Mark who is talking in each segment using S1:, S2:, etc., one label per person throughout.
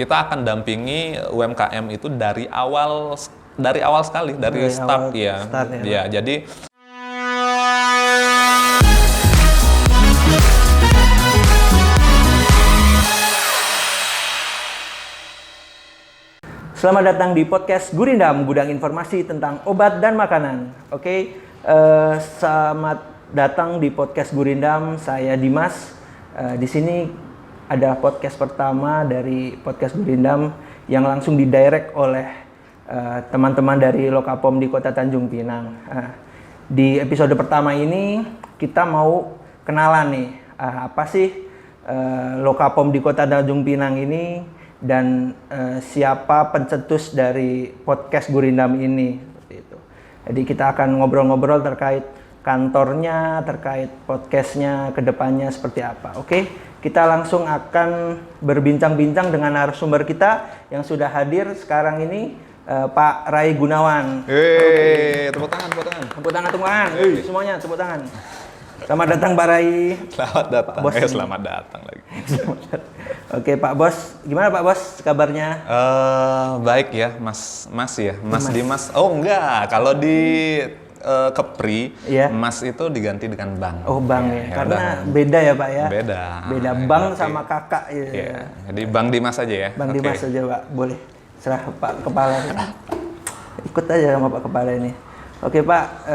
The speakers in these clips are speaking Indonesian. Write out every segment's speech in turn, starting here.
S1: kita akan dampingi UMKM itu dari awal sekali, dari start ya. Ya, jadi
S2: Selamat datang di podcast Gurindam, gudang informasi tentang obat dan makanan. Oke, selamat datang di podcast Gurindam. Saya Dimas. Di sini ada podcast pertama dari podcast Gurindam yang langsung didirect oleh teman-teman dari Lokapom di Kota Tanjung Pinang. Di episode pertama ini kita mau kenalan nih, apa sih Lokapom di Kota Tanjung Pinang ini, dan siapa pencetus dari podcast Gurindam ini, seperti itu. Jadi kita akan ngobrol-ngobrol terkait kantornya, terkait podcastnya, kedepannya seperti apa. Oke, kita langsung akan berbincang-bincang dengan narasumber kita yang sudah hadir sekarang ini, Pak Rai Gunawan.
S1: Tepuk tangan.
S2: Tepuk tangan. Semuanya tepuk tangan. Selamat datang Pak Rai.
S1: Selamat datang. Selamat datang lagi.
S2: Oke Pak Bos, gimana Pak Bos kabarnya?
S1: Baik ya, Mas Dimas. Oh enggak, kalau di Kepri, Mas itu diganti dengan Bang.
S2: Oh Bang ya, karena beda ya Pak ya? Beda Bang sama kakak ya.
S1: Iya, jadi Bang Dimas aja ya.
S2: Bang Dimas aja Pak, boleh. Serah Pak Kepala. Ikut aja sama Pak Kepala ini. Oke Pak,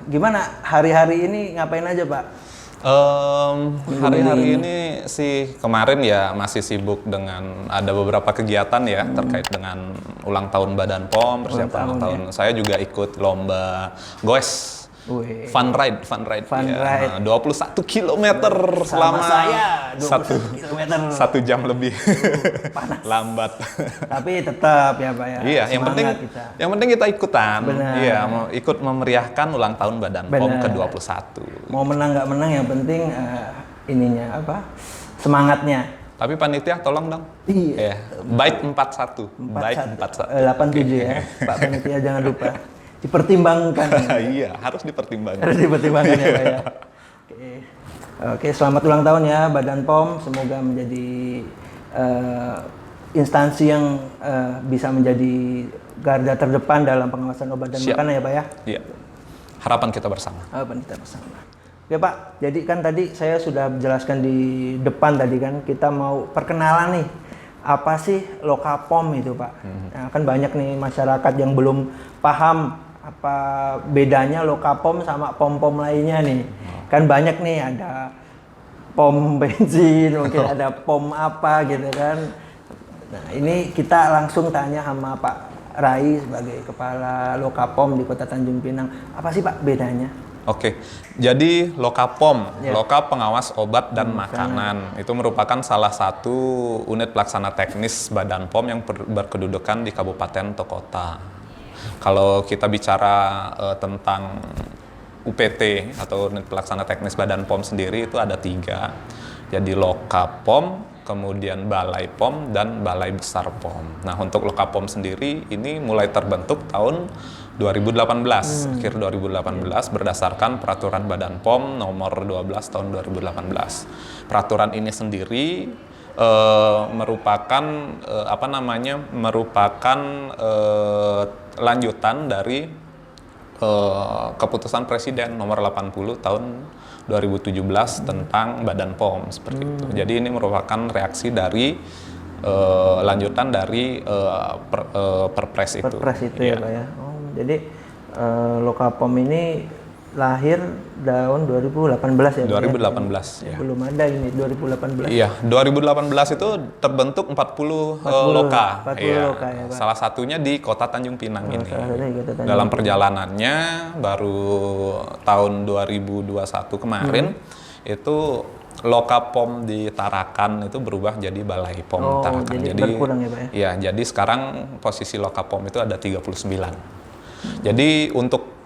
S2: gimana hari-hari ini ngapain aja Pak?
S1: Hari-hari ini sih kemarin ya masih sibuk dengan ada beberapa kegiatan ya terkait dengan ulang tahun Badan POM, persiapan ulang tahun. Ya. Saya juga ikut lomba goes. Fun ride. 21 km selama
S2: saya 21 km.
S1: 1 jam lebih.
S2: Panas.
S1: Lambat.
S2: Tapi tetap ya Pak ya.
S1: Iya, yang penting kita ikutan.
S2: Benar.
S1: Iya, ikut memeriahkan ulang tahun Badan POM ke-21.
S2: Mau menang nggak menang, yang penting ininya apa? Semangatnya.
S1: Tapi panitia tolong dong.
S2: Iya.
S1: Baik 41. Baik
S2: 87 ya. Pak panitia jangan lupa. Dipertimbangkan.
S1: Iya, harus dipertimbangkan.
S2: Harus dipertimbangkan ya Pak ya. Oke, selamat ulang tahun ya Badan POM. Semoga menjadi instansi yang bisa menjadi garda terdepan dalam pengawasan obat dan makanan ya Pak ya.
S1: Iya. Harapan kita bersama.
S2: Oke Pak, jadi kan tadi saya sudah jelaskan di depan tadi kan, kita mau perkenalan nih. Apa sih Lokapom itu Pak? Nah, kan banyak nih masyarakat yang belum paham apa bedanya Lokapom sama pom-pom lainnya nih. Kan banyak nih, ada pom bensin, mungkin ada pom apa gitu kan. Nah ini kita langsung tanya sama Pak Rai sebagai Kepala Lokapom di Kota Tanjung Pinang. Apa sih Pak bedanya?
S1: Oke, jadi Lokapom, Loka Pengawas Obat dan Makanan, itu merupakan salah satu unit pelaksana teknis Badan POM yang berkedudukan di Kabupaten atau Kota. Kalau kita bicara tentang UPT atau unit pelaksana teknis Badan POM sendiri itu ada 3. Jadi Lokapom, kemudian Balai POM, dan Balai Besar POM. Nah untuk Lokapom sendiri ini mulai terbentuk tahun 2018, akhir 2018 berdasarkan peraturan Badan POM nomor 12 tahun 2018. Peraturan ini sendiri merupakan lanjutan dari keputusan Presiden nomor 80 tahun 2017 tentang Badan POM seperti itu. Jadi ini merupakan reaksi dari lanjutan dari Perpres itu.
S2: Perpres itu ya Pak ya. Jadi Lokapom ini lahir tahun 2018 ya?
S1: 2018 ya.
S2: Belum ada ini 2018.
S1: Iya, 2018 itu terbentuk 40 loka.
S2: 40 loka ya Pak.
S1: Salah satunya di Kota Tanjung Pinang ini.
S2: Dalam
S1: perjalanannya baru tahun 2021 kemarin itu Lokapom di Tarakan itu berubah jadi Balai POM Tarakan.
S2: Jadi berkurang ya Pak ya?
S1: Iya, jadi sekarang posisi Lokapom itu ada 39. Jadi untuk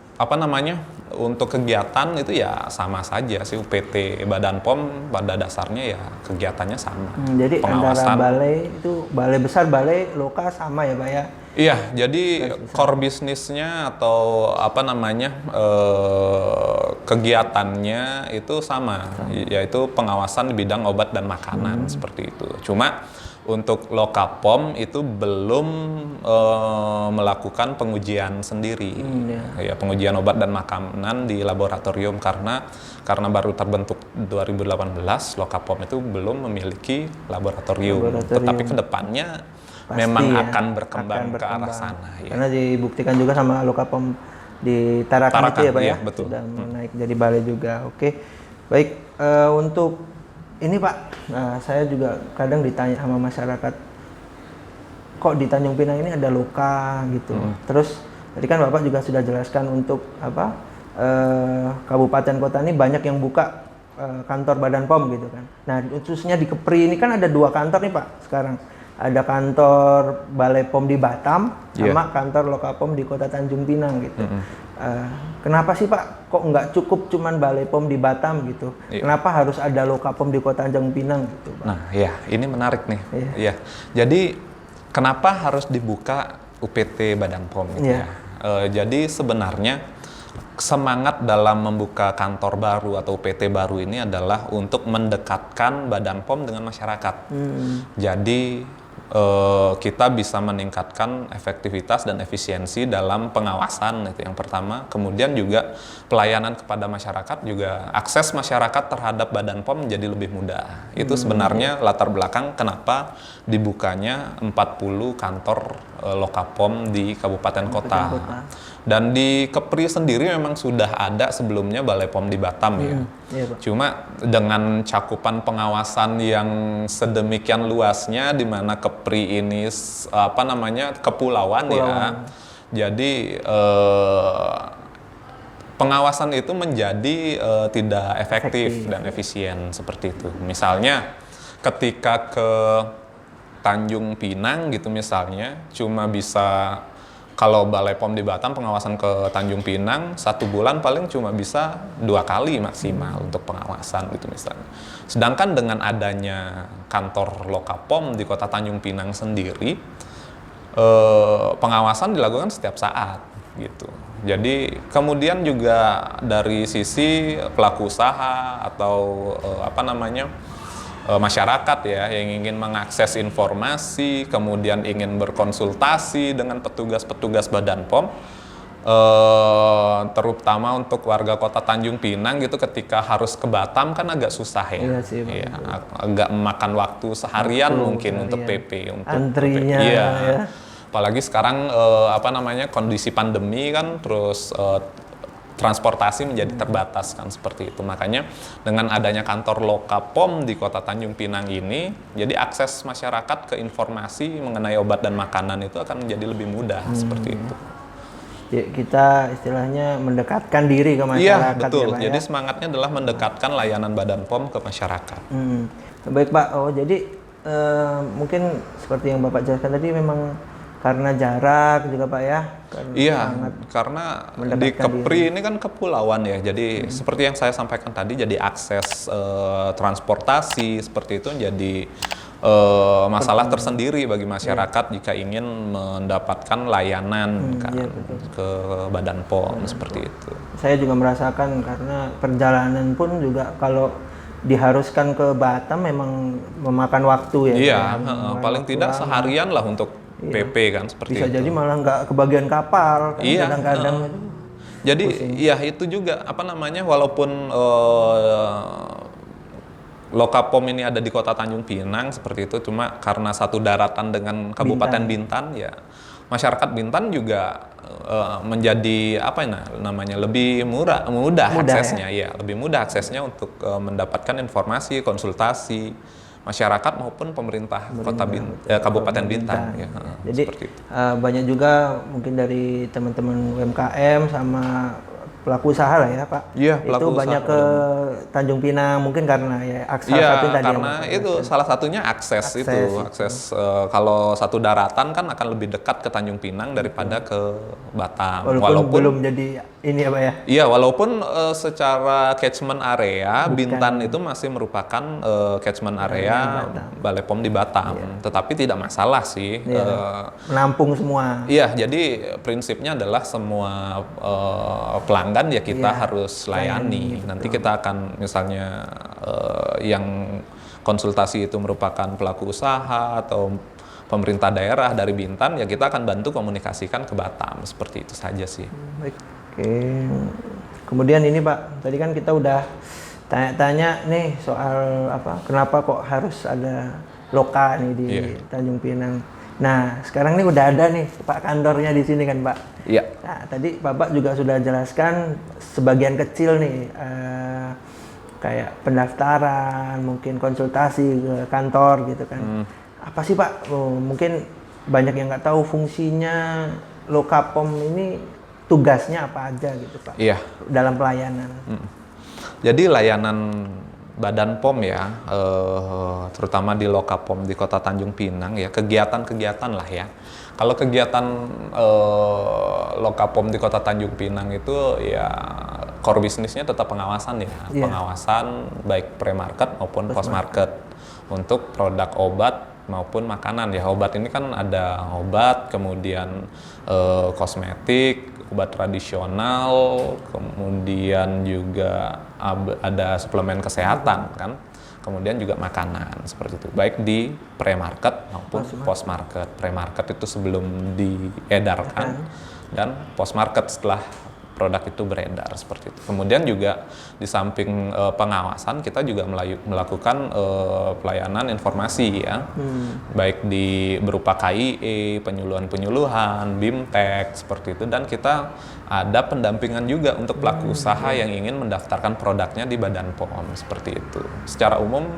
S1: untuk kegiatan itu ya sama saja sih, UPT Badan POM pada dasarnya ya kegiatannya sama.
S2: Jadi pengawasan. Antara balai itu balai besar, balai loka sama ya Pak ya?
S1: Iya, jadi core bisnisnya atau kegiatannya itu sama, yaitu pengawasan di bidang obat dan makanan seperti itu. Cuma Untuk Lokapom itu belum melakukan pengujian sendiri, ya pengujian obat dan makanan di laboratorium karena baru terbentuk 2018, Lokapom itu belum memiliki laboratorium. Tetapi kedepannya memang
S2: ya,
S1: akan berkembang ke arah sana. Ya.
S2: Karena dibuktikan juga sama Lokapom di Tarakan itu ya Pak ya,
S1: betul.
S2: Sudah naik jadi balai juga. Oke, baik, untuk ini Pak, saya juga kadang ditanya sama masyarakat, kok di Tanjung Pinang ini ada loka gitu. Terus tadi kan Bapak juga sudah jelaskan untuk apa, kabupaten kota ini banyak yang buka kantor Badan POM gitu kan. Nah khususnya di Kepri ini kan ada 2 kantor nih Pak sekarang. Ada kantor Balai POM di Batam sama kantor Lokapom di Kota Tanjung Pinang gitu. Kenapa sih Pak kok nggak cukup cuman Balai POM di Batam gitu? Kenapa harus ada Lokapom di Kota Tanjung Pinang gitu Pak?
S1: Nah ya ini menarik nih. Ya. Jadi kenapa harus dibuka UPT Badan POM gitu ya? Jadi sebenarnya semangat dalam membuka kantor baru atau UPT baru ini adalah untuk mendekatkan Badan POM dengan masyarakat. Jadi kita bisa meningkatkan efektivitas dan efisiensi dalam pengawasan, itu yang pertama. Kemudian juga pelayanan kepada masyarakat, juga akses masyarakat terhadap Badan POM menjadi lebih mudah. Itu sebenarnya latar belakang kenapa dibukanya 40 kantor Lokapom di kabupaten kota. Dan di Kepri sendiri memang sudah ada sebelumnya Balai POM di Batam ya. Cuma dengan cakupan pengawasan yang sedemikian luasnya, di mana Kepri ini kepulauan ya. Jadi pengawasan itu menjadi tidak efektif dan efisien seperti itu. Misalnya ketika ke Tanjung Pinang gitu misalnya, cuma bisa, kalau Balai POM di Batam pengawasan ke Tanjung Pinang 1 bulan paling cuma bisa 2 kali maksimal untuk pengawasan gitu misalnya. Sedangkan dengan adanya kantor Lokapom di Kota Tanjung Pinang sendiri, pengawasan dilakukan setiap saat gitu. Jadi kemudian juga dari sisi pelaku usaha atau masyarakat ya yang ingin mengakses informasi, kemudian ingin berkonsultasi dengan petugas-petugas Badan POM, terutama untuk warga Kota Tanjung Pinang gitu, ketika harus ke Batam kan agak susah ya. Iya, agak memakan waktu seharian mungkin untuk PP, untuk
S2: antrinya.
S1: Iya. Ya. Apalagi sekarang kondisi pandemi kan, terus transportasi menjadi terbatas kan, seperti itu. Makanya dengan adanya kantor Lokapom di Kota Tanjung Pinang ini, jadi akses masyarakat ke informasi mengenai obat dan makanan itu akan menjadi lebih mudah seperti itu.
S2: Ya, kita istilahnya mendekatkan diri ke masyarakat.
S1: Iya, betul.
S2: Ya, Pak,
S1: jadi
S2: ya?
S1: semangatnya adalah mendekatkan layanan Badan POM ke masyarakat.
S2: Baik Pak. Jadi mungkin seperti yang Bapak jelaskan tadi, memang karena jarak juga Pak ya?
S1: Iya, karena di Kepri ini kan kepulauan ya, jadi seperti yang saya sampaikan tadi, jadi akses transportasi seperti itu jadi masalah tersendiri bagi masyarakat jika ingin mendapatkan layanan ke Badan POM seperti itu.
S2: Saya juga merasakan, karena perjalanan pun juga kalau diharuskan ke Batam memang memakan waktu ya.
S1: Iya, paling tidak seharian lah untuk PP kan, seperti
S2: bisa
S1: itu.
S2: jadi malah nggak kebagian kapal kan, kadang-kadang.
S1: Jadi ya itu juga walaupun Lokapom ini ada di Kota Tanjung Pinang seperti itu, cuma karena satu daratan dengan Kabupaten Bintan ya, masyarakat Bintan juga menjadi lebih mudah aksesnya ya, lebih mudah aksesnya untuk mendapatkan informasi, konsultasi masyarakat maupun pemerintah Kabupaten Bintang. Ya,
S2: jadi banyak juga mungkin dari teman-teman UMKM sama pelaku usaha lah ya Pak.
S1: Iya,
S2: itu banyak ke Tanjung Pinang mungkin karena ya akses satu tadi.
S1: Karena itu salah satunya akses. Kalau satu daratan kan akan lebih dekat ke Tanjung Pinang daripada ke Batam.
S2: Walaupun belum jadi ini ya Pak ya.
S1: Iya, walaupun secara catchment area Bintan itu masih merupakan catchment area Balai POM di Batam. Tetapi tidak masalah sih.
S2: Menampung semua.
S1: Iya, jadi prinsipnya adalah semua pelanggan ya kita harus layani. Nanti kita akan misalnya yang konsultasi itu merupakan pelaku usaha atau pemerintah daerah dari Bintan, ya kita akan bantu komunikasikan ke Batam. Seperti itu saja sih.
S2: Baik. Oke. Kemudian ini Pak, tadi kan kita udah tanya-tanya nih soal kenapa kok harus ada loka nih di Tanjung Pinang. Nah, sekarang nih udah ada nih Pak kantornya di sini kan Pak.
S1: Iya.
S2: Nah, tadi Bapak juga sudah jelaskan sebagian kecil nih kayak pendaftaran, mungkin konsultasi ke kantor gitu kan. Apa sih Pak? Mungkin banyak yang nggak tahu fungsinya Lokapom ini, tugasnya apa aja gitu Pak?
S1: Iya.
S2: Dalam pelayanan.
S1: Jadi layanan Badan POM ya, terutama di Lokapom di Kota Tanjung Pinang ya, kegiatan-kegiatan lah ya. Kalau kegiatan Lokapom di Kota Tanjung Pinang itu ya core bisnisnya tetap pengawasan ya, pengawasan baik pre-market maupun post-market untuk produk obat maupun makanan ya. Obat ini kan ada obat, kemudian kosmetik, obat tradisional, kemudian juga ada suplemen kesehatan kan, kemudian juga makanan seperti itu, baik di pre-market maupun post-market. Pre-market itu sebelum diedarkan dan post-market setelah produk itu beredar seperti itu. Kemudian juga di samping pengawasan, kita juga melakukan pelayanan informasi ya, baik di berupa KIE, penyuluhan-penyuluhan, BIMTEK seperti itu, dan kita ada pendampingan juga untuk pelaku usaha yang ingin mendaftarkan produknya di Badan POM seperti itu. Secara umum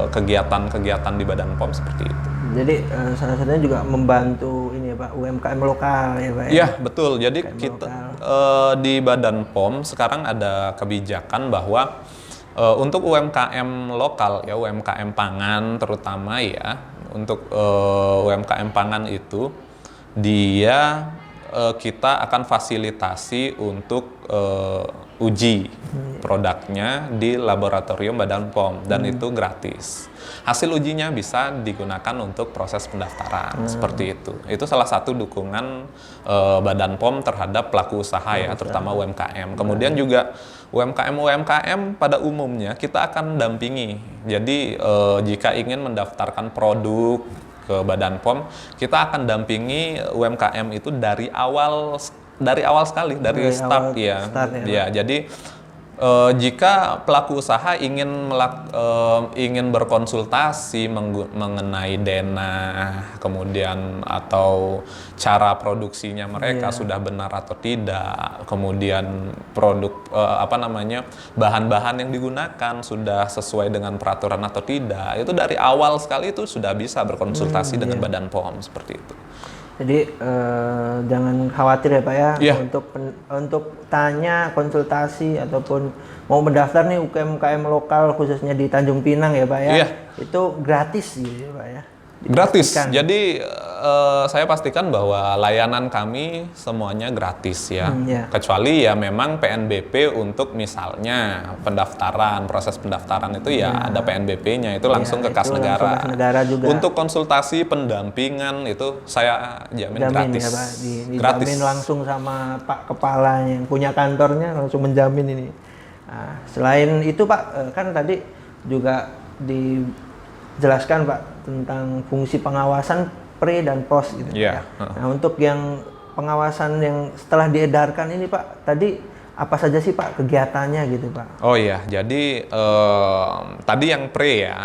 S1: kegiatan-kegiatan di Badan POM seperti itu.
S2: Jadi salah satunya juga membantu ini ya Pak, UMKM lokal ya Pak.
S1: Iya betul. Jadi
S2: UMKM
S1: kita di Badan POM sekarang ada kebijakan bahwa untuk UMKM lokal ya, UMKM pangan terutama ya, untuk UMKM pangan itu dia kita akan fasilitasi untuk uji produknya di laboratorium Badan POM dan itu gratis. Hasil ujinya bisa digunakan untuk proses pendaftaran seperti itu. Itu salah satu dukungan Badan POM terhadap pelaku usaha ya, terutama UMKM. Kemudian juga UMKM pada umumnya kita akan dampingi. Jadi jika ingin mendaftarkan produk ke Badan POM, kita akan dampingi UMKM itu dari awal sekali, dari start ya. Ya, jadi jika pelaku usaha ingin berkonsultasi mengenai denah, kemudian atau cara produksinya mereka sudah benar atau tidak, kemudian produk bahan-bahan yang digunakan sudah sesuai dengan peraturan atau tidak, itu dari awal sekali itu sudah bisa berkonsultasi dengan Badan POM seperti itu.
S2: Jadi jangan khawatir ya Pak ya, untuk tanya, konsultasi ataupun mau mendaftar nih UMKM lokal khususnya di Tanjung Pinang ya Pak ya, itu gratis gitu ya Pak ya.
S1: Gratis. Jadi saya pastikan bahwa layanan kami semuanya gratis ya. Kecuali ya memang PNBP untuk misalnya pendaftaran, proses pendaftaran itu ada PNBP-nya, itu langsung ke kas negara.
S2: Juga.
S1: Untuk konsultasi pendampingan itu saya jamin gratis.
S2: Ya, Pak. Dijamin
S1: gratis.
S2: Langsung sama Pak Kepala yang punya kantornya, langsung menjamin ini. Nah, selain itu Pak, kan tadi juga dijelaskan Pak tentang fungsi pengawasan pre dan post gitu. Nah, untuk yang pengawasan yang setelah diedarkan ini Pak, tadi apa saja sih Pak kegiatannya gitu Pak?
S1: Oh iya, jadi tadi yang pre ya,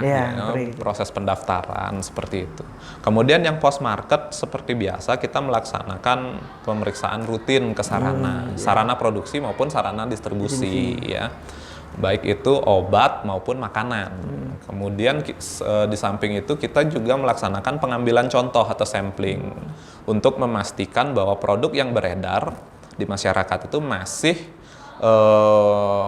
S2: pre.
S1: Proses pendaftaran seperti itu. Kemudian yang post market seperti biasa kita melaksanakan pemeriksaan rutin ke sarana produksi maupun sarana distribusi ya. Baik itu obat maupun makanan. Kemudian di samping itu kita juga melaksanakan pengambilan contoh atau sampling untuk memastikan bahwa produk yang beredar di masyarakat itu masih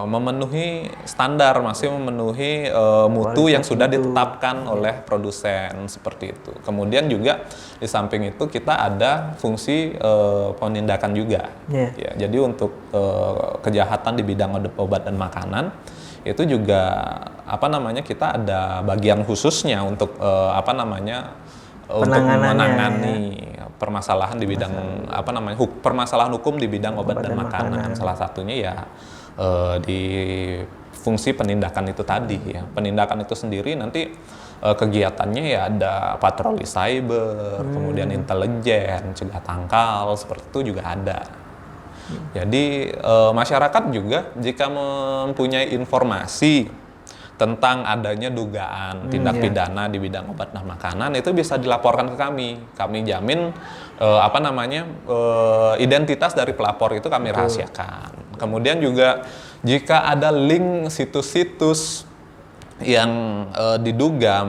S1: memenuhi standar, masih memenuhi mutu yang sudah ditetapkan oleh produsen seperti itu. Kemudian juga di samping itu kita ada fungsi penindakan juga. Ya, jadi untuk kejahatan di bidang obat dan makanan itu juga kita ada bagian khususnya untuk untuk menangani permasalahan di bidang permasalahan hukum di bidang obat dan makanan. Salah satunya ya di fungsi penindakan itu tadi ya. Penindakan itu sendiri nanti kegiatannya ya ada patroli cyber, kemudian intelijen, cegah tangkal, seperti itu juga ada. Jadi masyarakat juga jika mempunyai informasi tentang adanya dugaan tindak pidana di bidang obat dan makanan, itu bisa dilaporkan ke kami. Kami jamin identitas dari pelapor itu kami rahasiakan. Kemudian juga jika ada link situs-situs yang diduga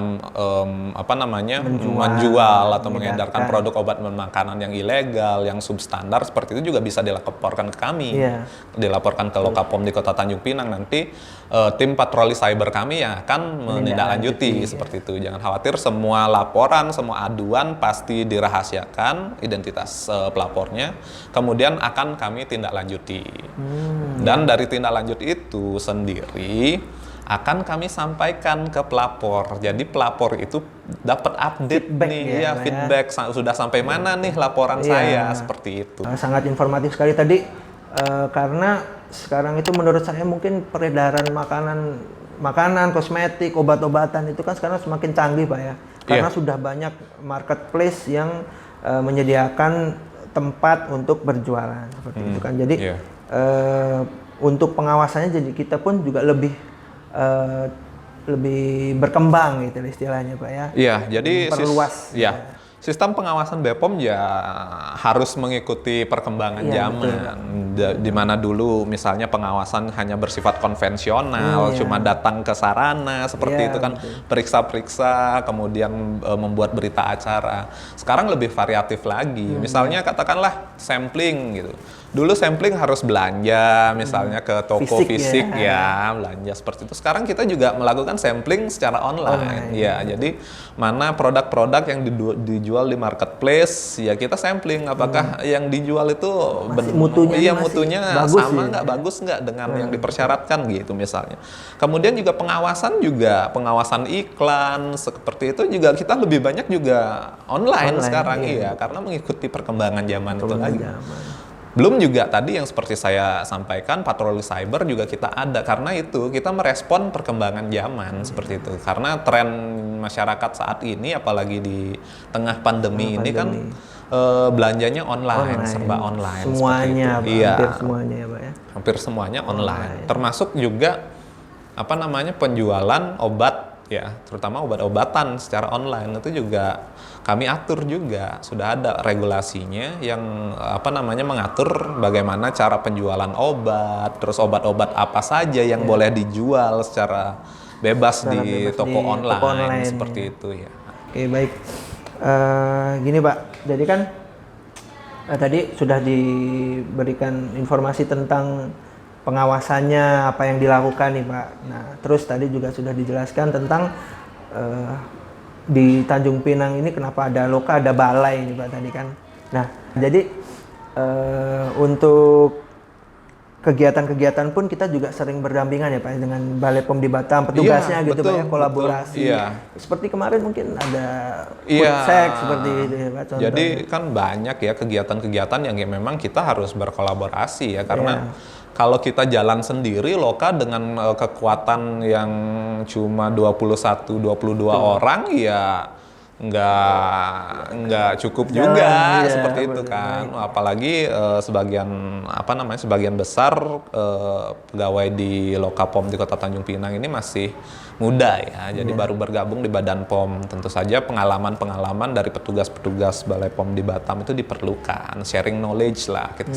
S1: menjual atau mengedarkan produk obat dan makanan yang ilegal, yang substandar, seperti itu juga bisa dilaporkan ke kami, dilaporkan ke Lokapom di Kota Tanjung Pinang. Nanti tim patroli cyber kami yang akan menindaklanjuti seperti itu. Jangan khawatir, semua laporan, semua aduan pasti dirahasiakan identitas pelapornya, kemudian akan kami tindak lanjuti. Dan dari tindak lanjut itu sendiri akan kami sampaikan ke pelapor. Jadi pelapor itu dapat update feedback feedback sudah sampai mana nih laporan saya, seperti itu.
S2: Sangat informatif sekali tadi, karena sekarang itu menurut saya mungkin peredaran makanan, kosmetik, obat-obatan itu kan sekarang semakin canggih Pak ya. Karena sudah banyak marketplace yang menyediakan tempat untuk berjualan seperti itu kan. Jadi untuk pengawasannya, jadi kita pun juga lebih berkembang gitu istilahnya Pak ya.
S1: Iya, jadi
S2: perluas.
S1: Sistem pengawasan BPOM ya harus mengikuti perkembangan zaman. Di mana dulu misalnya pengawasan hanya bersifat konvensional, cuma datang ke sarana seperti itu kan, periksa-periksa, kemudian membuat berita acara. Sekarang lebih variatif lagi. Misalnya katakanlah sampling gitu. Dulu sampling harus belanja misalnya ke toko fisik belanja seperti itu. Sekarang kita juga melakukan sampling secara online. Ya, jadi mana produk-produk yang dijual di marketplace, ya kita sampling apakah yang dijual itu mutunya sama nggak, bagus nggak dengan yang dipersyaratkan gitu misalnya. Kemudian juga pengawasan iklan seperti itu juga kita lebih banyak juga online sekarang karena mengikuti perkembangan zaman itu lagi. Belum juga tadi yang seperti saya sampaikan, patroli cyber juga kita ada, karena itu kita merespon perkembangan zaman seperti itu. Karena tren masyarakat saat ini, apalagi di tengah pandemi ini kan belanjanya online, serba online.
S2: Semuanya,
S1: hampir
S2: semuanya ya Pak ya.
S1: Hampir semuanya online. Termasuk juga penjualan obat ya, terutama obat-obatan secara online itu juga kami atur juga, sudah ada regulasinya yang mengatur bagaimana cara penjualan obat, terus obat-obat apa saja yang boleh dijual secara bebas di toko online seperti itu ya.
S2: Oke, baik. Gini Pak, jadi kan tadi sudah diberikan informasi tentang pengawasannya, apa yang dilakukan nih Pak. Nah, terus tadi juga sudah dijelaskan tentang di Tanjung Pinang ini kenapa ada loka, ada balai nih Pak tadi kan. Nah, jadi untuk kegiatan-kegiatan pun kita juga sering berdampingan ya Pak dengan Balai POM di Batam, petugasnya gitu Pak ya, kolaborasi. Seperti kemarin mungkin ada food seperti itu ya Pak. Contohnya.
S1: Jadi kan banyak ya kegiatan-kegiatan yang memang kita harus berkolaborasi ya, karena kalau kita jalan sendiri loka dengan kekuatan yang cuma 21-22 orang ya nggak cukup juga seperti itu kan. Apalagi sebagian besar pegawai di Lokapom di Kota Tanjung Pinang ini masih muda ya, jadi baru bergabung di Badan POM. Tentu saja pengalaman dari petugas-petugas Balai POM di Batam itu diperlukan, sharing knowledge lah, kita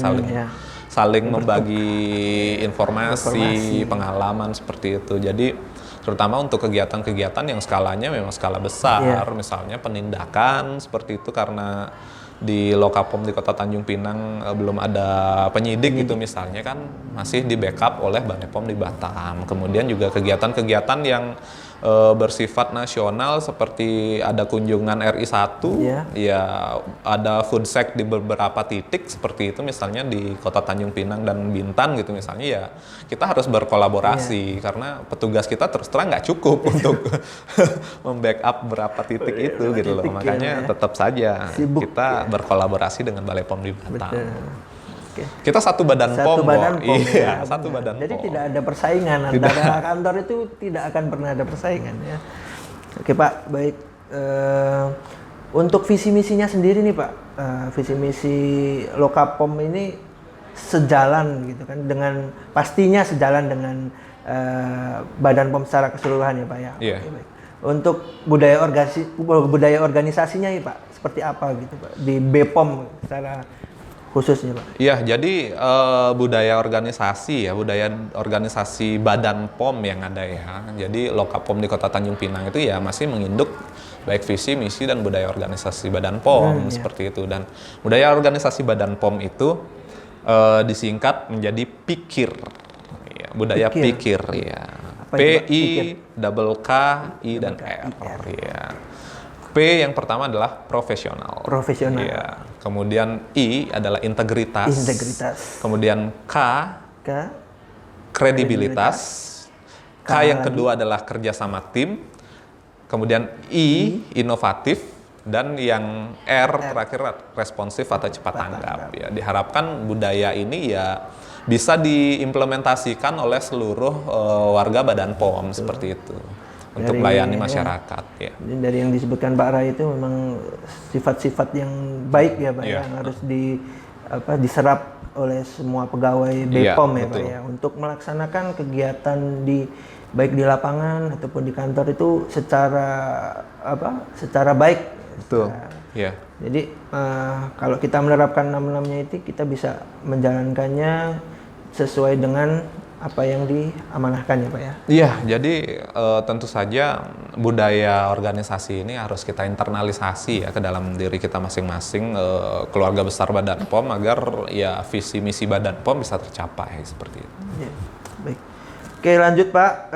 S1: saling membagi informasi, pengalaman seperti itu. Jadi terutama untuk kegiatan-kegiatan yang skalanya memang skala besar, misalnya penindakan seperti itu, karena di Lokapom di Kota Tanjung Pinang belum ada penyidik gitu misalnya kan, masih di backup oleh Balai POM di Batam. Kemudian juga kegiatan-kegiatan yang bersifat nasional seperti ada kunjungan RI1, ya ada food sec di beberapa titik seperti itu misalnya di Kota Tanjung Pinang dan Bintan gitu misalnya, ya kita harus berkolaborasi karena petugas kita terus terang nggak cukup untuk membackup berapa titik itu gitu loh. Makanya tetap saja kita berkolaborasi dengan Balai POM di Batam. Kita satu badan POM.
S2: Satu badan POM.
S1: Iya,
S2: ya,
S1: satu
S2: benar.
S1: badan
S2: Jadi
S1: POM.
S2: tidak ada persaingan antara kantor itu, tidak akan pernah ada persaingan ya. Oke Pak, baik. Untuk visi misinya sendiri nih Pak, visi misi Lokapom ini sejalan gitu kan dengan, pastinya sejalan dengan Badan POM secara keseluruhan ya Pak ya.
S1: Iya.
S2: Oke, baik. Untuk budaya organisasinya ya Pak, seperti apa gitu Pak di BPOM secara khususnya Pak?
S1: Iya, jadi budaya organisasi Badan POM yang ada ya. Jadi Lokapom di Kota Tanjung Pinang itu ya masih menginduk baik visi, misi, dan budaya organisasi Badan POM seperti itu. Dan budaya organisasi Badan POM itu disingkat menjadi pikir. Ya, budaya pikir ya. PI, double K, I, dan R. Ya. P yang pertama adalah profesional.
S2: Profesional.
S1: Ya. Kemudian I adalah integritas.
S2: Integritas.
S1: Kemudian K
S2: K.
S1: kredibilitas. K yang kedua adalah kerja sama tim. Kemudian I inovatif, dan yang R terakhir responsif atau cepat tanggap. Ya, diharapkan budaya ini ya bisa diimplementasikan oleh seluruh warga Badan POM seperti itu untuk melayani masyarakat. Ya.
S2: Dari yang disebutkan Pak Rai itu memang sifat-sifat yang baik ya Pak yang harus diserap oleh semua pegawai BPOM ya Pak ya, untuk melaksanakan kegiatan baik di lapangan ataupun di kantor itu secara baik.
S1: Betul. Ya.
S2: Jadi kalau kita menerapkan 6-6-nya itu, kita bisa menjalankannya sesuai dengan apa yang diamanahkan ya Pak ya?
S1: Iya, jadi tentu saja budaya organisasi ini harus kita internalisasi ya ke dalam diri kita masing-masing, keluarga besar Badan POM, agar ya visi misi Badan POM bisa tercapai seperti itu.
S2: Ya, baik. Oke lanjut Pak,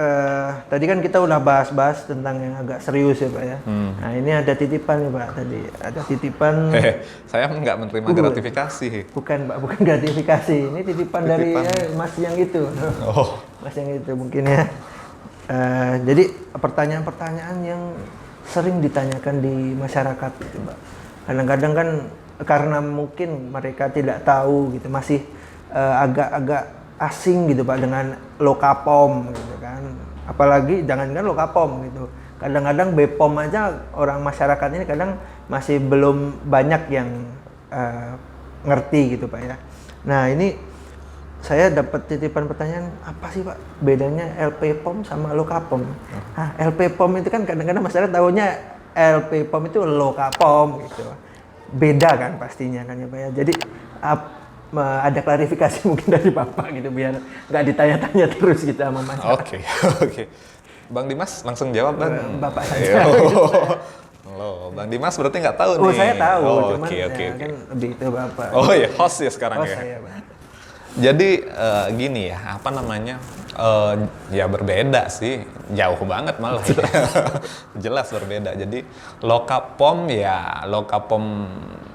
S2: tadi kan kita udah bahas-bahas tentang yang agak serius ya Pak ya. Nah ini ada titipan nih Pak tadi, ada titipan.
S1: Saya nggak menerima gratifikasi.
S2: Bukan Pak, bukan gratifikasi, ini titipan dari Mas yang itu. Mas yang itu mungkin ya. Jadi pertanyaan-pertanyaan yang sering ditanyakan di masyarakat gitu Pak. Kadang-kadang kan karena mungkin mereka tidak tahu gitu, masih agak-agak asing gitu Pak dengan Lokapom gitu kan. Apalagi jangankan Lokapom gitu. Kadang-kadang BPOM aja orang masyarakat ini kadang masih belum banyak yang ngerti gitu Pak ya. Nah, ini saya dapat titipan pertanyaan, apa sih Pak bedanya LPPOM sama Lokapom? LPPOM itu kan kadang-kadang masyarakat tahunya LPPOM itu Lokapom gitu. Beda kan pastinya kan ya Pak ya. Jadi ada klarifikasi mungkin dari Bapak gitu biar nggak ditanya-tanya terus gitu sama masyarakat.
S1: Oke. Bang Dimas langsung jawab Bang.
S2: Bapak saja.
S1: Loh, Bang Dimas berarti nggak tahu nih.
S2: Oh saya tahu, cuman
S1: oke.
S2: kan lebih itu Bapak.
S1: Oh iya, host ya sekarang ya.
S2: Saya, Bang.
S1: Jadi gini ya, apa namanya? Ya berbeda sih, jauh banget malah. Jelas berbeda. Jadi Lokapom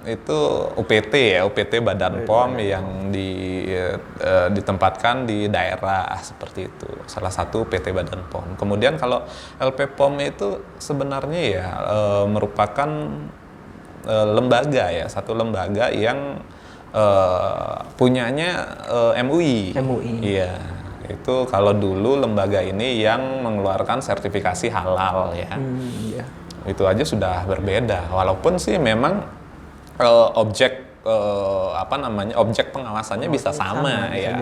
S1: itu UPT Badan POM yang ditempatkan di daerah seperti itu. Salah satu UPT Badan POM. Kemudian kalau LPPOM itu sebenarnya ya merupakan lembaga ya, satu lembaga yang punyanya MUI. Iya. Itu kalau dulu lembaga ini yang mengeluarkan sertifikasi halal ya. Itu aja sudah berbeda. Walaupun sih memang objek pengawasannya bisa sama ya.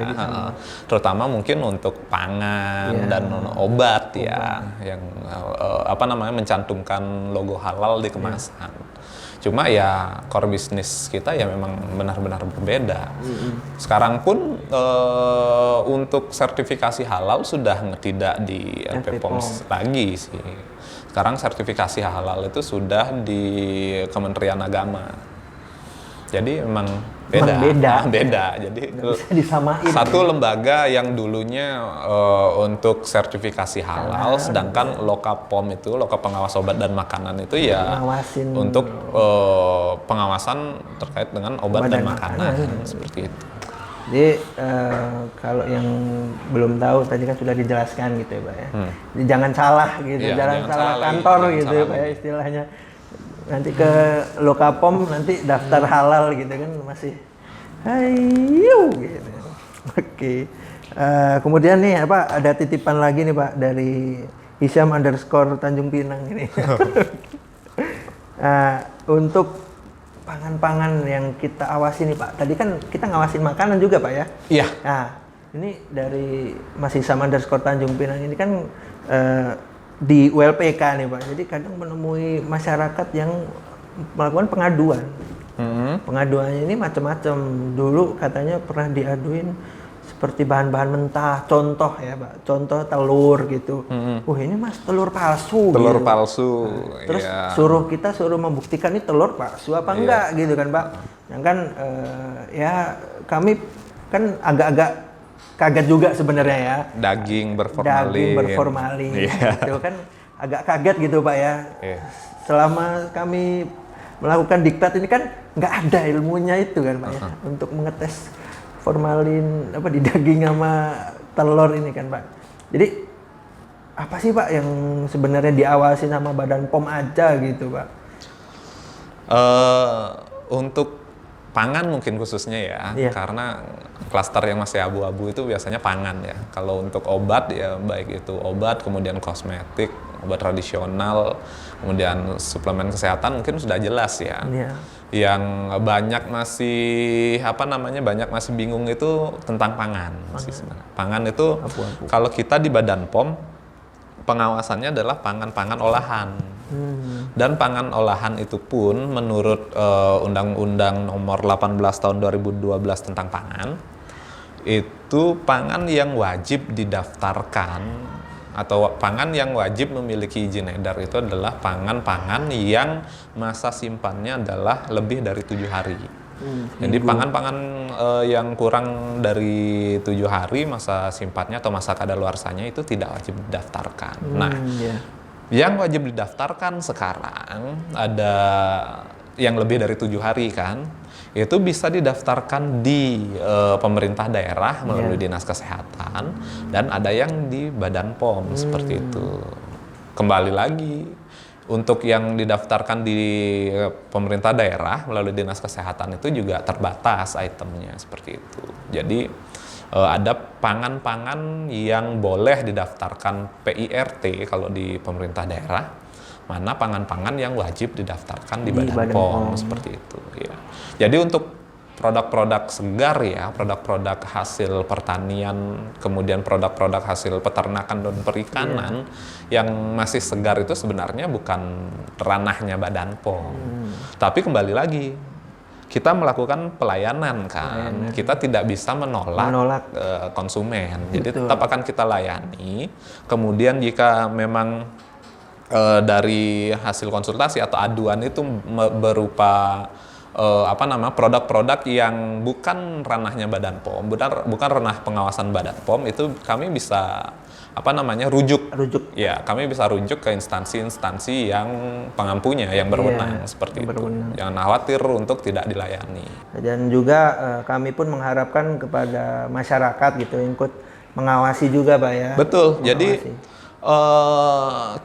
S1: Terutama mungkin untuk pangan dan obat ya, yang mencantumkan logo halal di kemasan. Cuma ya core bisnis kita ya memang benar-benar berbeda. Sekarang pun untuk sertifikasi halal sudah tidak di LPPOM lagi sih. Sekarang sertifikasi halal itu sudah di Kementerian Agama. Jadi memang beda. Jadi
S2: bisa disamain.
S1: Satu lembaga yang dulunya untuk sertifikasi halal, sedangkan Lokapom itu, Loka Pengawas Obat dan Makanan itu ya untuk pengawasan terkait dengan obat dan makanan seperti itu.
S2: Jadi kalau yang belum tahu tadi kan sudah dijelaskan gitu ya Pak ya. Jadi jangan salah gitu, jangan salah kantor gitu ya Pak ya istilahnya. Nanti ke Lokapom nanti daftar halal gitu kan masih Hayu gitu. Oke. Kemudian nih ada titipan lagi nih Pak dari Hisyam _ Tanjung Pinang ini. Untuk pangan-pangan yang kita awasi nih Pak. Tadi kan kita ngawasin makanan juga Pak ya.
S1: Iya.
S2: Nah, ini dari Mas Hisyam _ Tanjung Pinang ini kan di ULPK nih Pak. Jadi kadang menemui masyarakat yang melakukan pengaduan. Pengaduannya ini macam-macam. Dulu katanya pernah diaduin seperti bahan-bahan mentah, contoh ya Pak, contoh telur gitu. Ini Mas telur palsu.
S1: Telur
S2: gitu.
S1: palsu.
S2: Terus
S1: iya.
S2: suruh membuktikan ini telur palsu apa enggak gitu kan Pak. Yang kan ya kami kan agak-agak kaget juga sebenarnya ya.
S1: Daging berformalin.
S2: Gitu kan agak kaget gitu Pak ya.
S1: Iya.
S2: Selama kami melakukan diklat ini kan nggak ada ilmunya itu kan Pak ya, untuk mengetes formalin di daging sama telur ini kan Pak. Jadi apa sih Pak yang sebenarnya diawasi sama Badan POM aja gitu Pak?
S1: Untuk pangan mungkin khususnya ya, karena klaster yang masih abu-abu itu biasanya pangan ya. Kalau untuk obat ya baik itu obat, kemudian kosmetik, obat tradisional, kemudian suplemen kesehatan mungkin sudah jelas ya. Yang banyak masih bingung itu tentang pangan. Pangan itu abu-abu. Kalau kita di Badan POM pengawasannya adalah pangan-pangan olahan. Dan pangan olahan itu pun menurut Undang-Undang Nomor 18 Tahun 2012 tentang pangan, itu pangan yang wajib didaftarkan atau pangan yang wajib memiliki izin edar itu adalah pangan-pangan yang masa simpannya adalah lebih dari 7 hari. Jadi pangan-pangan yang kurang dari 7 hari masa simpannya atau masa kadaluarsanya itu tidak wajib didaftarkan. Yang wajib didaftarkan sekarang ada yang lebih dari 7 hari kan, itu bisa didaftarkan di pemerintah daerah melalui Dinas Kesehatan dan ada yang di Badan POM seperti itu. Kembali lagi, untuk yang didaftarkan di pemerintah daerah melalui Dinas Kesehatan itu juga terbatas itemnya seperti itu. Jadi ada pangan-pangan yang boleh didaftarkan PIRT kalau di pemerintah daerah, mana pangan-pangan yang wajib didaftarkan di Badan POM seperti itu ya. Jadi untuk produk-produk segar ya, produk-produk hasil pertanian, kemudian produk-produk hasil peternakan dan perikanan yang masih segar itu sebenarnya bukan ranahnya Badan POM. Tapi kembali lagi, kita melakukan pelayanan kan, kita tidak bisa menolak konsumen. Jadi tetap akan kita layani. Kemudian jika memang dari hasil konsultasi atau aduan itu berupa produk-produk yang bukan ranahnya Badan POM, bukan ranah pengawasan Badan POM, itu kami bisa rujuk. Ya, kami bisa rujuk ke instansi-instansi yang pengampunya, yang berwenang seperti itu. Jangan khawatir untuk tidak dilayani.
S2: Dan juga kami pun mengharapkan kepada masyarakat gitu ikut mengawasi juga Pak ya.
S1: Betul. Jadi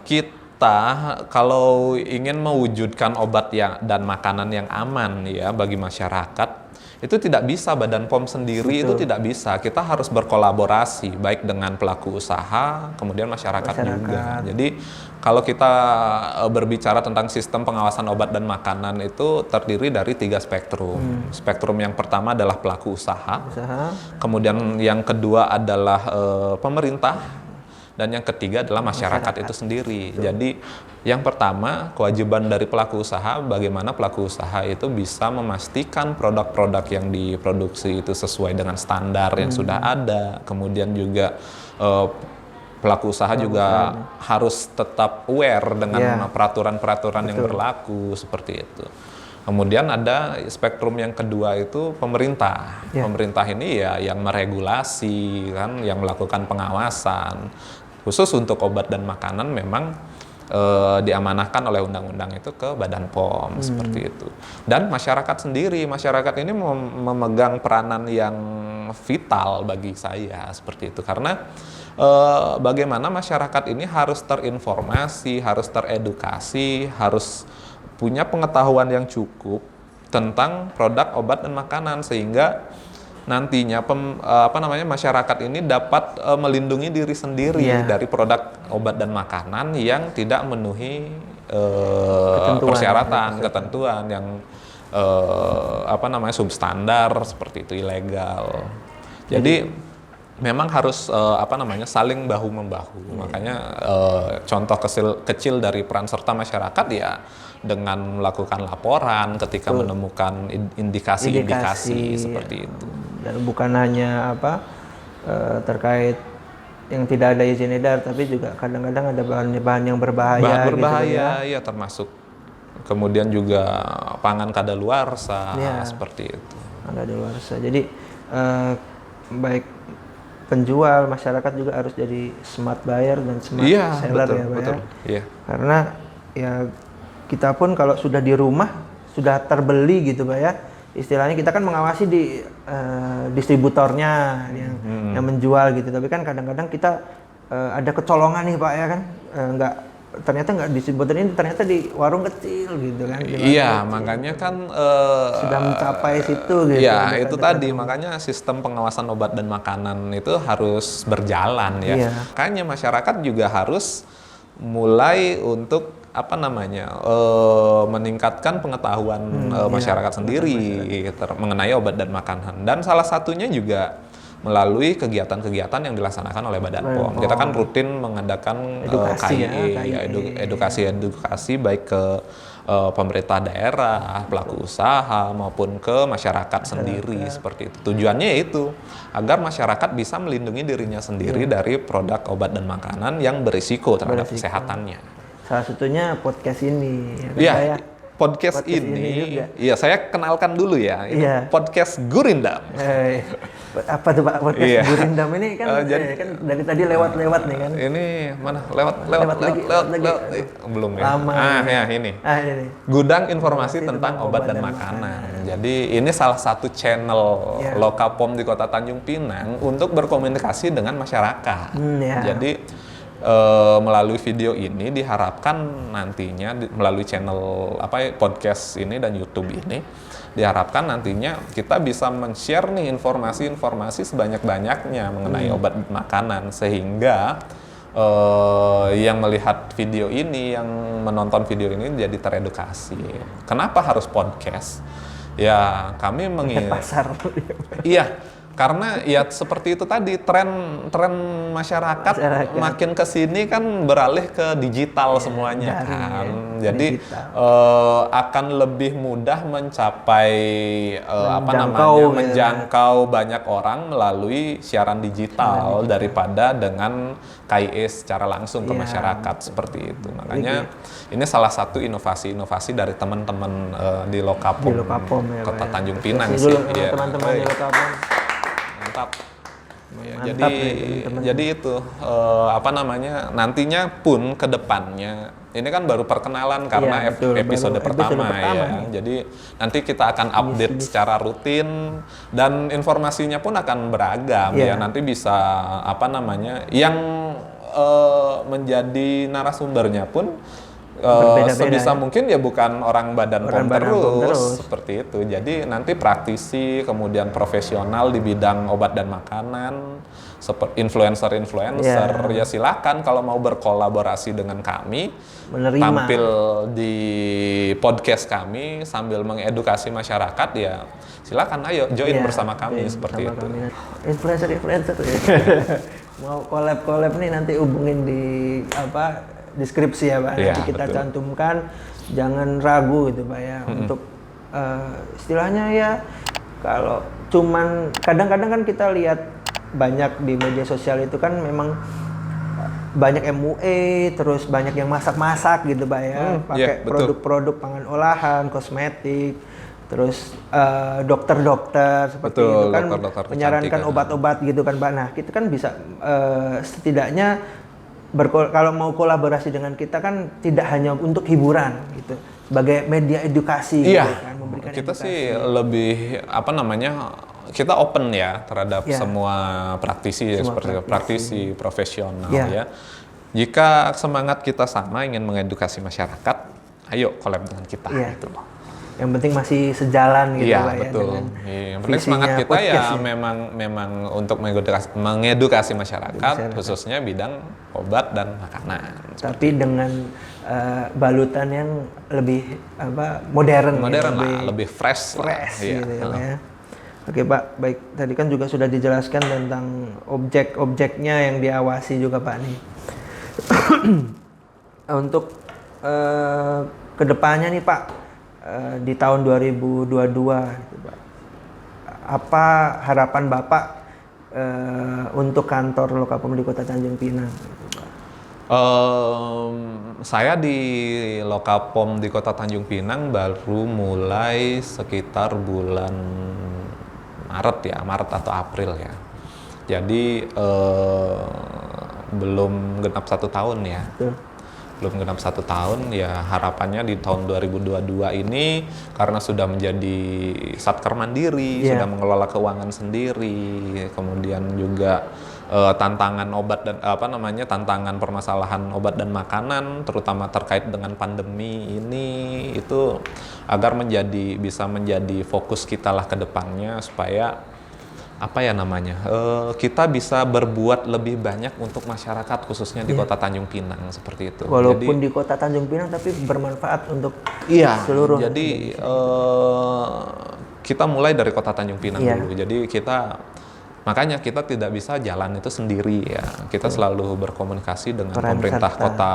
S1: kita kalau ingin mewujudkan obat dan makanan yang aman ya bagi masyarakat, itu tidak bisa Badan POM sendiri. Itu tidak bisa. Kita harus berkolaborasi baik dengan pelaku usaha, kemudian masyarakat juga. Jadi kalau kita berbicara tentang sistem pengawasan obat dan makanan itu terdiri dari 3 spektrum. Spektrum yang pertama adalah pelaku usaha. Kemudian yang kedua adalah pemerintah. Dan yang ketiga adalah masyarakat itu sendiri. Jadi yang pertama, kewajiban dari pelaku usaha, bagaimana pelaku usaha itu bisa memastikan produk-produk yang diproduksi itu sesuai dengan standar yang sudah ada. Kemudian juga pelaku usaha juga harus tetap aware dengan peraturan-peraturan yang berlaku seperti itu. Kemudian ada spektrum yang kedua itu pemerintah. Pemerintah ini ya yang meregulasi kan, yang melakukan pengawasan. Khusus untuk obat dan makanan memang diamanahkan oleh undang-undang itu ke Badan POM seperti itu. Dan masyarakat sendiri, masyarakat ini memegang peranan yang vital bagi saya seperti itu karena bagaimana masyarakat ini harus terinformasi, harus teredukasi, harus punya pengetahuan yang cukup tentang produk obat dan makanan, sehingga nantinya masyarakat ini dapat melindungi diri sendiri dari produk obat dan makanan yang tidak memenuhi persyaratan, ketentuan yang substandar seperti itu, ilegal. Jadi memang harus saling bahu membahu. Makanya contoh kecil dari peran serta masyarakat ya dengan melakukan laporan ketika menemukan indikasi seperti itu.
S2: Dan bukan hanya terkait yang tidak ada izin edar, tapi juga kadang-kadang ada bahan-bahan yang berbahaya.
S1: Bahan berbahaya,
S2: gitu
S1: ya termasuk. Kemudian juga pangan kadaluarsa, seperti itu.
S2: Kadaluarsa. Jadi baik penjual, masyarakat juga harus jadi smart buyer dan smart seller,
S1: betul,
S2: ya Pak
S1: betul.
S2: ya.
S1: Iya.
S2: Karena ya kita pun kalau sudah di rumah, sudah terbeli gitu Pak ya, istilahnya kita kan mengawasi di distributornya yang menjual gitu. Tapi kan kadang-kadang kita ada kecolongan nih Pak ya kan, ternyata nggak distributor ini, ternyata di warung kecil gitu kan.
S1: Iya, makanya kan
S2: sudah mencapai situ gitu.
S1: Iya, itu tadi makanya sistem pengawasan obat dan makanan itu harus berjalan ya. Makanya masyarakat juga harus mulai untuk meningkatkan pengetahuan masyarakat sendiri mengenai obat dan makanan. Dan salah satunya juga melalui kegiatan-kegiatan yang dilaksanakan oleh Badan POM. Kita kan rutin mengadakan edukasi baik ke pemerintah daerah, pelaku usaha maupun ke masyarakat sendiri seperti itu. Tujuannya itu agar masyarakat bisa melindungi dirinya sendiri dari produk obat dan makanan yang berisiko terhadap kesehatannya.
S2: Salah satunya podcast ini.
S1: Podcast ini saya kenalkan dulu ya. Ini podcast Gurindam.
S2: Apa tuh Pak podcast Gurindam ini kan? Kan dari tadi lewat-lewat nih kan.
S1: Ini mana? Lewat lagi. Belum ya.
S2: Lama.
S1: Ini. Gudang informasi tentang obat dan makanan. Jadi ini salah satu channel Lokapom di Kota Tanjung Pinang untuk berkomunikasi dengan masyarakat. Jadi melalui video ini diharapkan nantinya melalui channel podcast ini dan YouTube ini diharapkan nantinya kita bisa men-share nih informasi-informasi sebanyak-banyaknya mengenai obat makanan, sehingga yang melihat video ini, yang menonton video ini jadi teredukasi. Kenapa harus podcast? Ya kami
S2: pasar.
S1: Iya. Karena ya seperti itu tadi, tren masyarakat makin ke sini kan beralih ke digital semuanya kan. Jadi akan lebih mudah mencapai menjangkau banyak orang melalui siaran digital daripada dengan KIE secara langsung ke masyarakat seperti itu. Makanya ini salah satu inovasi-inovasi dari teman-teman di Lokapom Kota Tanjung Pinang sih.
S2: Teman-teman di Lokapom.
S1: Mantap. Jadi itu nantinya pun ke depannya ini kan baru perkenalan karena episode pertama ya. Jadi nanti kita akan update secara rutin dan informasinya pun akan beragam ya. Nanti bisa yang menjadi narasumbernya pun sebisa mungkin ya bukan orang Badan POM terus seperti itu. Jadi nanti praktisi, kemudian profesional di bidang obat dan makanan, seperti influencer ya silakan kalau mau berkolaborasi dengan kami, tampil di podcast kami sambil mengedukasi masyarakat ya silakan, ayo join bersama kami seperti itu.
S2: Influencer mau collab nih nanti hubungin di deskripsi ya Pak, nanti kita cantumkan, jangan ragu gitu Pak ya untuk istilahnya ya, kalau cuman kadang-kadang kan kita lihat banyak di media sosial itu kan memang banyak MUA, terus banyak yang masak-masak gitu Pak ya, pakai produk-produk pangan olahan, kosmetik, terus dokter-dokter seperti itu kan menyarankan obat-obat gitu kan Pak. Nah kita kan bisa setidaknya kalau mau kolaborasi dengan kita kan tidak hanya untuk hiburan gitu, sebagai media edukasi gitu kan, memberikan
S1: kita
S2: edukasi.
S1: Sih lebih kita open ya terhadap semua praktisi seperti praktisi profesional ya. Jika semangat kita sama ingin mengedukasi masyarakat, ayo collab dengan kita gitu loh.
S2: yang penting masih sejalan gitu
S1: Iya,
S2: Pak ya.
S1: betul.
S2: Dengan
S1: Yang penting semangat
S2: visinya
S1: kita ya
S2: podcast
S1: memang untuk mengedukasi masyarakat, khususnya bidang obat dan makanan.
S2: Tapi dengan balutan yang lebih modern
S1: Lah, lebih fresh
S2: gitu ya Pak ya. Oke Pak, baik. Tadi kan juga sudah dijelaskan tentang objek-objeknya yang diawasi juga Pak nih. Untuk kedepannya nih Pak, di tahun 2022 gitu Pak, apa harapan Bapak untuk kantor Lokapom di Kota Tanjung Pinang?
S1: Saya di Lokapom di Kota Tanjung Pinang baru mulai sekitar bulan Maret atau April ya. Jadi belum genap 1 tahun ya.
S2: Betul.
S1: Belum genap 1 tahun ya, harapannya di tahun 2022 ini karena sudah menjadi satker mandiri, sudah mengelola keuangan sendiri, kemudian juga tantangan obat dan tantangan permasalahan obat dan makanan terutama terkait dengan pandemi ini itu agar bisa menjadi fokus kita lah ke depannya supaya kita bisa berbuat lebih banyak untuk masyarakat khususnya di Kota Tanjung Pinang seperti itu.
S2: Walaupun di Kota Tanjung Pinang tapi bermanfaat untuk seluruh.
S1: Jadi kita mulai dari Kota Tanjung Pinang dulu. Jadi makanya kita tidak bisa jalan itu sendiri ya. Kita selalu berkomunikasi dengan pemerintah Kota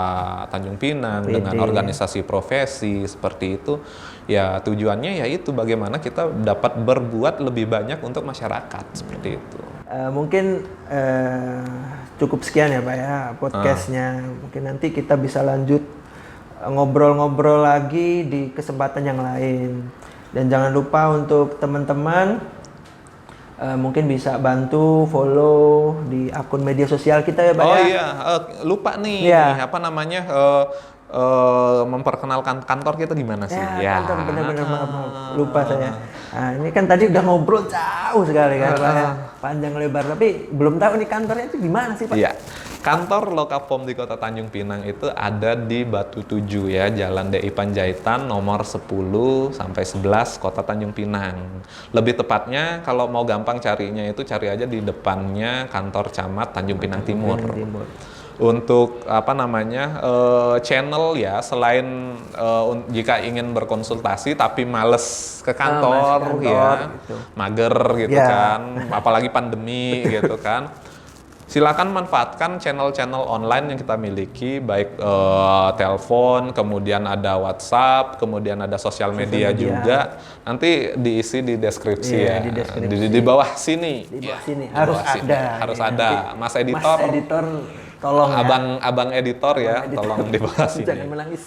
S1: Tanjung Pinang, dengan organisasi profesi seperti itu. Ya tujuannya yaitu bagaimana kita dapat berbuat lebih banyak untuk masyarakat seperti itu.
S2: Mungkin cukup sekian ya Pak ya podcastnya. Mungkin nanti kita bisa lanjut ngobrol-ngobrol lagi di kesempatan yang lain. Dan jangan lupa untuk teman-teman mungkin bisa bantu follow di akun media sosial kita ya Pak ya.
S1: Oh iya, lupa nih memperkenalkan kantor kita gimana sih?
S2: Kantor benar-benar maaf. Lupa saya. Nah, ini kan tadi udah ngobrol jauh sekali kan Pak ya. Panjang lebar tapi belum tahu nih kantornya itu di mana sih Pak?
S1: Iya. Kantor Lokapom di Kota Tanjung Pinang itu ada di Batu 7 ya, Jalan DI Panjaitan nomor 10 sampai 11 Kota Tanjung Pinang. Lebih tepatnya kalau mau gampang carinya itu cari aja di depannya kantor camat Tanjung Pinang Timur. Untuk channel ya, selain jika ingin berkonsultasi tapi males ke kantor ya, gitu. Mager gitu kan, apalagi pandemi gitu kan. Silakan manfaatkan channel-channel online yang kita miliki, baik telepon, kemudian ada WhatsApp, kemudian ada sosial media juga. Nanti diisi di deskripsi ya. Di bawah sini.
S2: Di bawah sini harus ada.
S1: Mas editor
S2: tolong
S1: abang editor ya, tolong di bawah sini.
S2: Jangan menangis.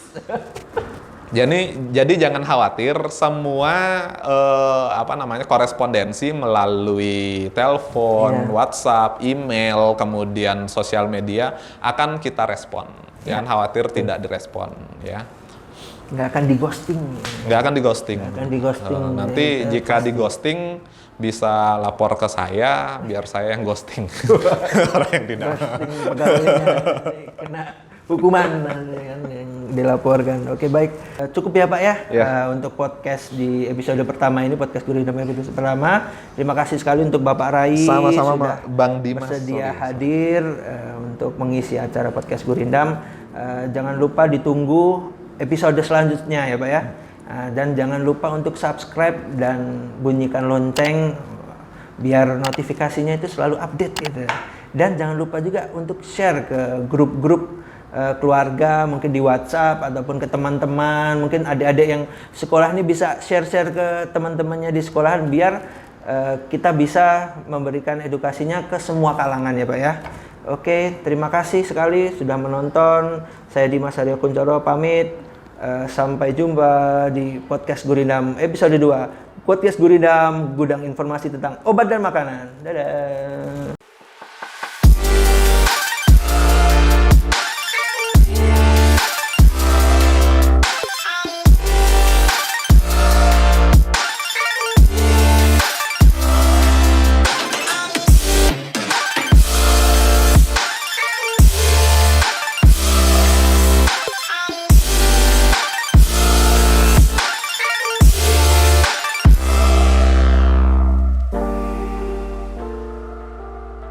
S1: Jadi jangan khawatir, semua korespondensi melalui telepon, WhatsApp, email, kemudian sosial media akan kita respon. Jangan khawatir tidak direspon ya.
S2: Nggak akan di-ghosting.
S1: Nanti jika di-ghosting bisa lapor ke saya biar saya yang ghosting. Orang yang tidak.
S2: Pegawainya kena hukuman yang dilaporkan. Oke baik, cukup ya Pak ya untuk podcast di episode pertama ini, podcast Gurindam episode pertama. Terima kasih sekali untuk Bapak Rai
S1: sama-sama Bang Dimas
S2: bersedia hadir untuk mengisi acara podcast Gurindam. Jangan lupa ditunggu episode selanjutnya ya Pak ya. Dan jangan lupa untuk subscribe dan bunyikan lonceng biar notifikasinya itu selalu update gitu. Dan jangan lupa juga untuk share ke grup-grup keluarga, mungkin di WhatsApp ataupun ke teman-teman, mungkin adik-adik yang sekolah ini bisa share-share ke teman-temannya di sekolahan biar kita bisa memberikan edukasinya ke semua kalangan ya Pak ya. Oke, terima kasih sekali sudah menonton. Saya Dimas Aryo Kuncoro pamit. Sampai jumpa di podcast Gurindam episode 2. Podcast Gurindam, gudang informasi tentang obat dan makanan. Dadah.